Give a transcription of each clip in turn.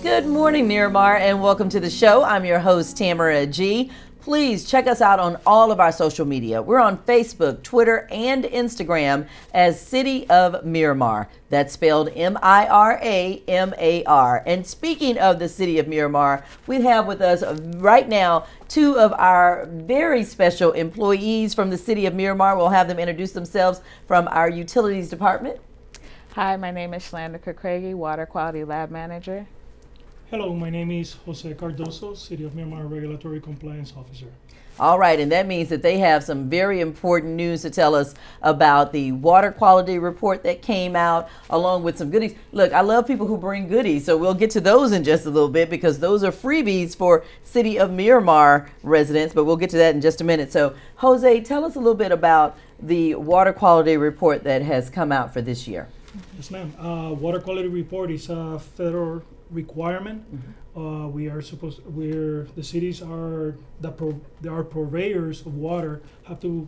Good morning, Miramar, and welcome to the show. I'm your host, Tamara G. Please check us out on all of our social media. We're on Facebook, Twitter, and Instagram as City of Miramar. That's spelled Miramar. And speaking of the City of Miramar, we have with us right now two of our very special employees from the City of Miramar. We'll have them introduce themselves from our Utilities Department. Hi, my name is Shlandika Craigie, Water Quality Lab Manager. Hello, my name is Jose Cardoso, City of Miramar Regulatory Compliance Officer. All right, and that means that they have some very important news to tell us about the water quality report that came out, along with some goodies. Look, I love people who bring goodies, so we'll get to those in just a little bit because those are freebies for City of Miramar residents, but we'll get to that in just a minute. So, Jose, tell us a little bit about the water quality report that has come out for this year. Yes, ma'am. Water quality report is a federal requirement. The cities are they are purveyors of water, have to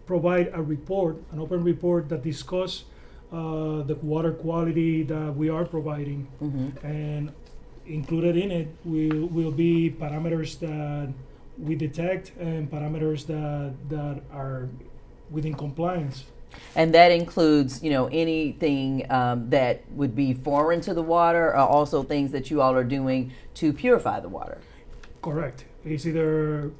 provide a report, an open report that discuss the water quality that we are providing, and included in it will be parameters that we detect and parameters that are within compliance. And that includes, anything that would be foreign to the water, or also things that you all are doing to purify the water. Correct. It's either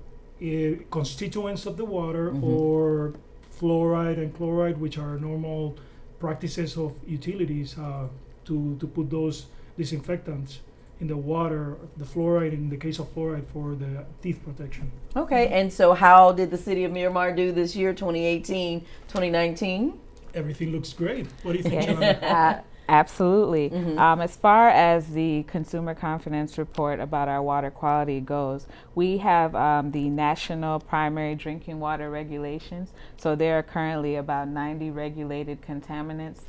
constituents of the water or fluoride and chloride, which are normal practices of utilities to put those disinfectants in the water, the fluoride in the case of fluoride for the teeth protection. Okay, and so how did the City of Miramar do this year, 2018, 2019? Everything looks great. What do you think, Yes, John? absolutely. As far as the consumer confidence report about our water quality goes, we have the national primary drinking water regulations. So there are currently about 90 regulated contaminants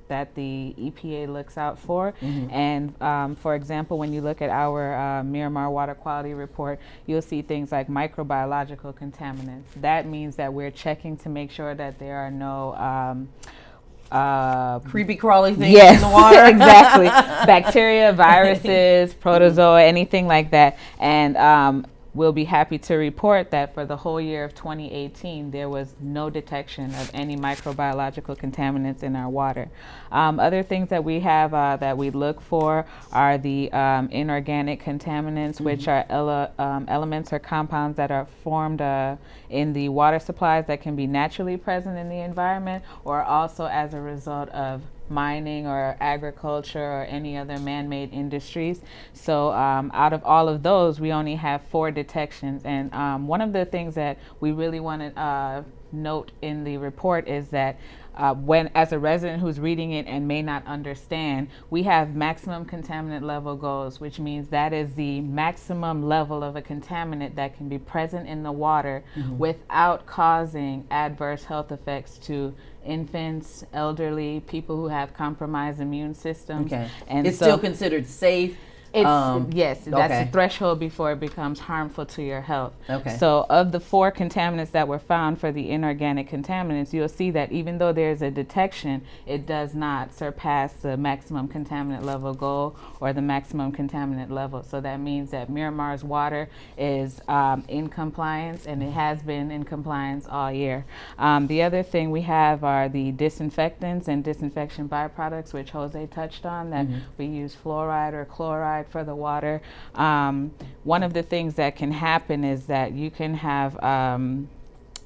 that the EPA looks out for. And for example, when you look at our Miramar water quality report, you'll see things like microbiological contaminants. That means that we're checking to make sure that there are no Creepy crawly things yes, in the water. exactly. Bacteria, viruses, protozoa, anything like that. And we'll be happy to report that for the whole year of 2018, there was no detection of any microbiological contaminants in our water. Other things that we have that we look for are the inorganic contaminants, which are elements or compounds that are formed in the water supplies that can be naturally present in the environment, or also as a result of mining or agriculture or any other man-made industries. So out of all of those, we only have 4 detections. And one of the things that we really want to note in the report is that when, as a resident who's reading it and may not understand, we have maximum contaminant level goals, which means that is the maximum level of a contaminant that can be present in the water without causing adverse health effects to infants, elderly, people who have compromised immune systems. Okay. And it's so still considered safe. Yes, that's okay. the threshold before it becomes harmful to your health. Okay. So of the 4 contaminants that were found for the inorganic contaminants, you'll see that even though there's a detection, it does not surpass the maximum contaminant level goal or the maximum contaminant level. So that means that Miramar's water is in compliance, and it has been in compliance all year. The other thing we have are the disinfectants and disinfection byproducts, which Jose touched on, that we use fluoride or chloride for the water. One of the things that can happen is that you can have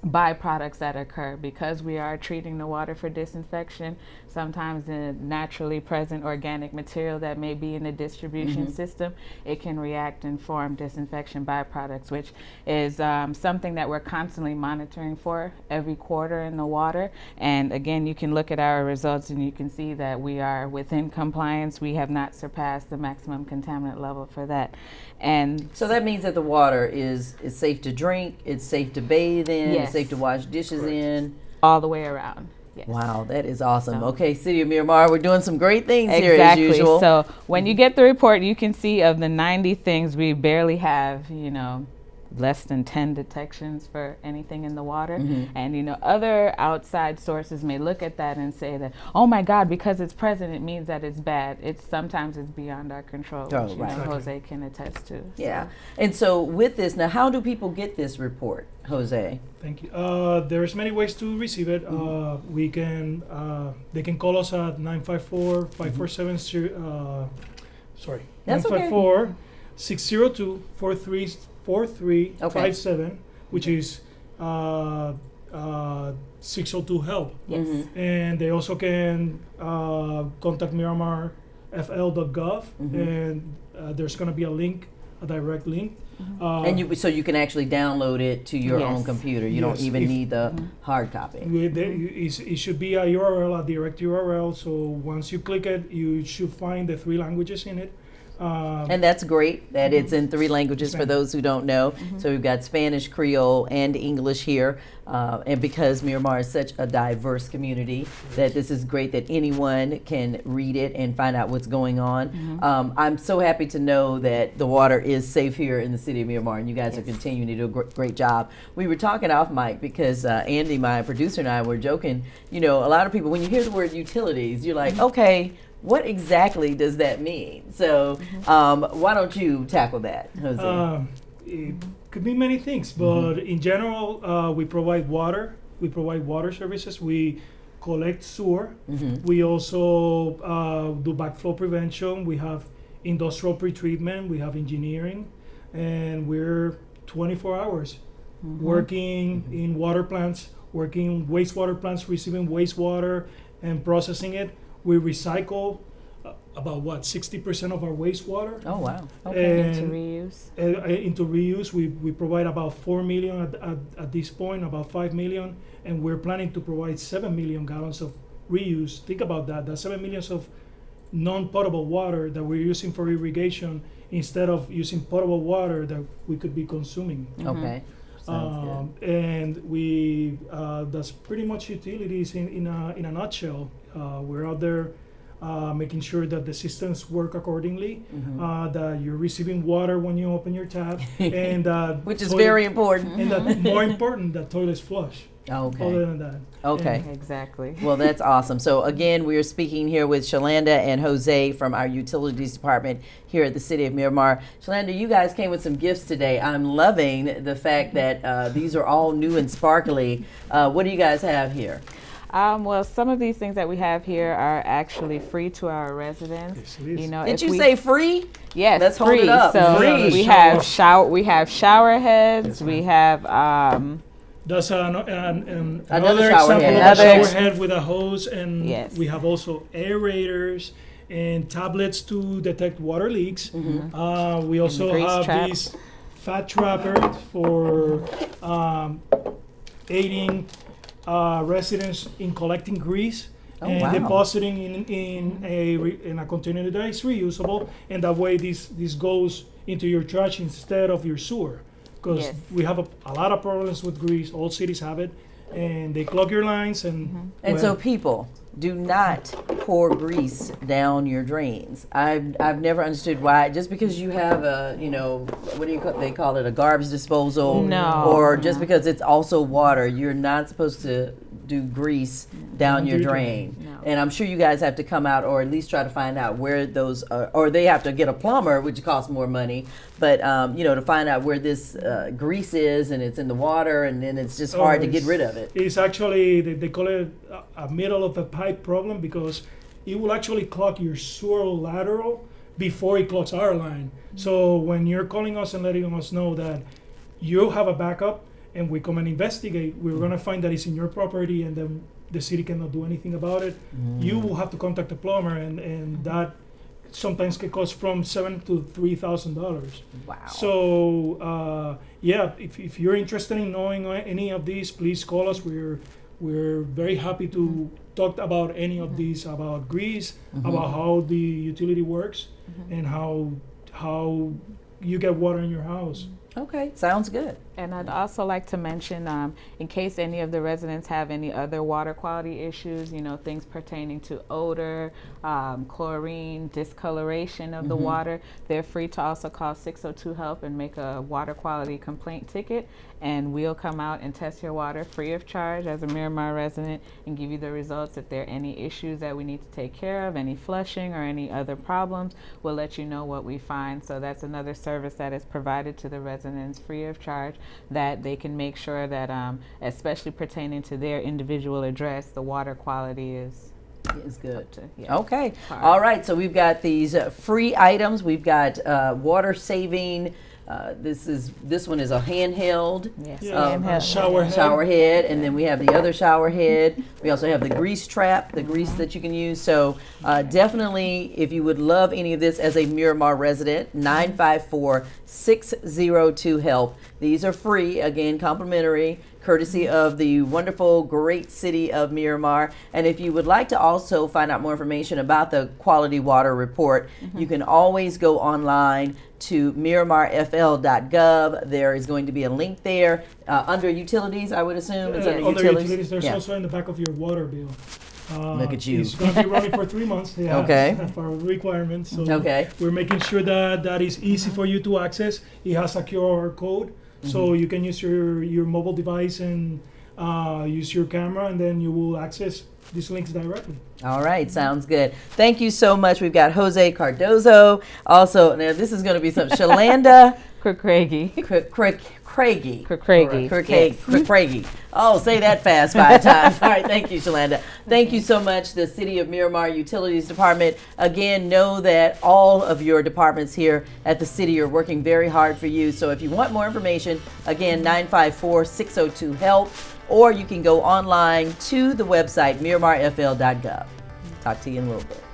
byproducts that occur because we are treating the water for disinfection. Sometimes the naturally present organic material that may be in the distribution system, it can react and form disinfection byproducts, which is something that we're constantly monitoring for every quarter in the water. And again, you can look at our results and you can see that we are within compliance. We have not surpassed the maximum contaminant level for that. And so that means that the water is safe to drink, it's safe to bathe in, Yes. it's safe to wash dishes in. all the way around. Yes. Wow, that is awesome. So- Okay, City of Miramar, we're doing some great things here as Exactly. usual. So when you get the report, you can see of the 90 things, we barely have, less than 10 detections for anything in the water. Mm-hmm. And, you know, other outside sources may look at that and say that, oh my God, because it's present, it means that it's bad. Sometimes it's beyond our control, Oh, which, you right. know, Jose can attest to. Yeah. And so with this, now how do people get this report, Jose? Thank you. There's many ways to receive it. They can call us at 954-547, sorry, That's okay. 954-602-4357, which is 602-HELP. Yes. Mhm. And they also can contact MiramarFL.gov, and there's going to be a link, a direct link. And so you can actually download it to your own Yes. computer. You Yes, don't even if- need the hard copy. It should be a URL, a direct URL. So once you click it, you should find the 3 languages in it. And that's great that it's in 3 languages for Spanish. those who don't know. So we've got Spanish, Creole, and English here. And because Miramar is such a diverse community, that this is great that anyone can read it and find out what's going on. I'm so happy to know that the water is safe here in the city of Miramar, and you guys are continuing to do a great job. We were talking off mic because Andy, my producer, and I were joking. You know, a lot of people, when you hear the word utilities, you're like, okay, what exactly does that mean? So why don't you tackle that, Jose? It could be many things, but in general, we provide water. We provide water services. We collect sewer. We also do backflow prevention. We have industrial pretreatment. We have engineering, and we're 24 hours working in water plants, working in wastewater plants, receiving wastewater and processing it. We recycle about 60% of our wastewater. Oh, wow. Okay. And Into reuse. into reuse, we provide about 4 million at this point, about 5 million, and we're planning to provide 7 million gallons of reuse. Think about that. That's 7 million of non-potable water that we're using for irrigation instead of using potable water that we could be consuming. Okay. Sounds good. And we that's pretty much utilities in a nutshell. We're out there making sure that the systems work accordingly, that you're receiving water when you open your tap, and Which is very important. and that more important, that toilets flush. Okay. Other than that, Okay. Exactly. Well, that's awesome. So again, we are speaking here with Shalanda and Jose from our utilities department here at the City of Miramar. Shalanda, you guys came with some gifts today. I'm loving the fact that these are all new and sparkly. What do you guys have here? Well, some of these things that we have here are actually free to our residents. Yes, it is. You know, Did if you we- say free? Yes, Let's hold free. it up. So Free. we Shower. have shower heads. Yes, We ma'am. have that's another Another shower example head. of a Another shower ex- head with a hose, and Yes. we have also aerators and tablets to detect water leaks. We also grease have trap. these fat trappers for aiding residents in collecting grease Oh, and wow. depositing in a container that is reusable, and that way this goes into your trash instead of your sewer. Because Yes. we have a lot of problems with grease. All cities have it, and they clog your lines. And And so people, do not pour grease down your drains. I've never understood why. Just because you have a, what do you call, they call it, a garbage disposal, No. or just because it's also water, you're not supposed to do grease down your drain. No. And I'm sure you guys have to come out or at least try to find out where those are, or they have to get a plumber, which costs more money. But to find out where this grease is, and it's in the water, and then it's just hard to get rid of it. It's actually, they call it a middle of the pipe problem, because it will actually clog your sewer lateral before it clogs our line. So when you're calling us and letting us know that you have a backup and we come and investigate, we're going to find that it's in your property, and then the city cannot do anything about it. You will have to contact the plumber, and that sometimes can cost from $7,000 to $3,000. Wow. So if you're interested in knowing any of these, please call us. We're very happy to talk about any of these, about grease, about how the utility works, and how you get water in your house. Okay, sounds good. And I'd also like to mention, in case any of the residents have any other water quality issues, things pertaining to odor, chlorine, discoloration of the water, they're free to also call 602-HELP and make a water quality complaint ticket. And we'll come out and test your water free of charge as a Miramar resident and give you the results. If there are any issues that we need to take care of, any flushing or any other problems, we'll let you know what we find. So that's another service that is provided to the residents free of charge, that they can make sure that, especially pertaining to their individual address, the water quality is good. Yeah. Okay. All right. So we've got these free items. We've got water saving. This one is a handheld. Yes. Shower head, and then we have the other shower head. We also have the grease trap, the grease that you can use. So definitely, if you would love any of this as a Miramar resident, 954-602-HELP. These are free, again, complimentary, courtesy of the wonderful, great city of Miramar. And if you would like to also find out more information about the Quality Water Report, you can always go online to MiramarFL.gov. There is going to be a link there under utilities, I would assume. It's under utilities. There's also in the back of your water bill. Look at you. It's going to be running for 3 months. Yeah, Okay. That's part of the requirements. So Okay. we're making sure that is easy for you to access. It has a QR code, so you can use your mobile device and use your camera, and then you will access these links directly. All right, sounds good. Thank you so much. We've got Jose Cardozo. Also, now this is going to be some Shalanda Craigie. Craigie. Craigie. Oh, say that fast 5 times. All right, thank you, Shalanda. Thank you so much, the City of Miramar Utilities Department. Again, know that all of your departments here at the city are working very hard for you. So if you want more information, again, 954-602-HELP, or you can go online to the website MiramarFL.gov. Talk to you in a little bit.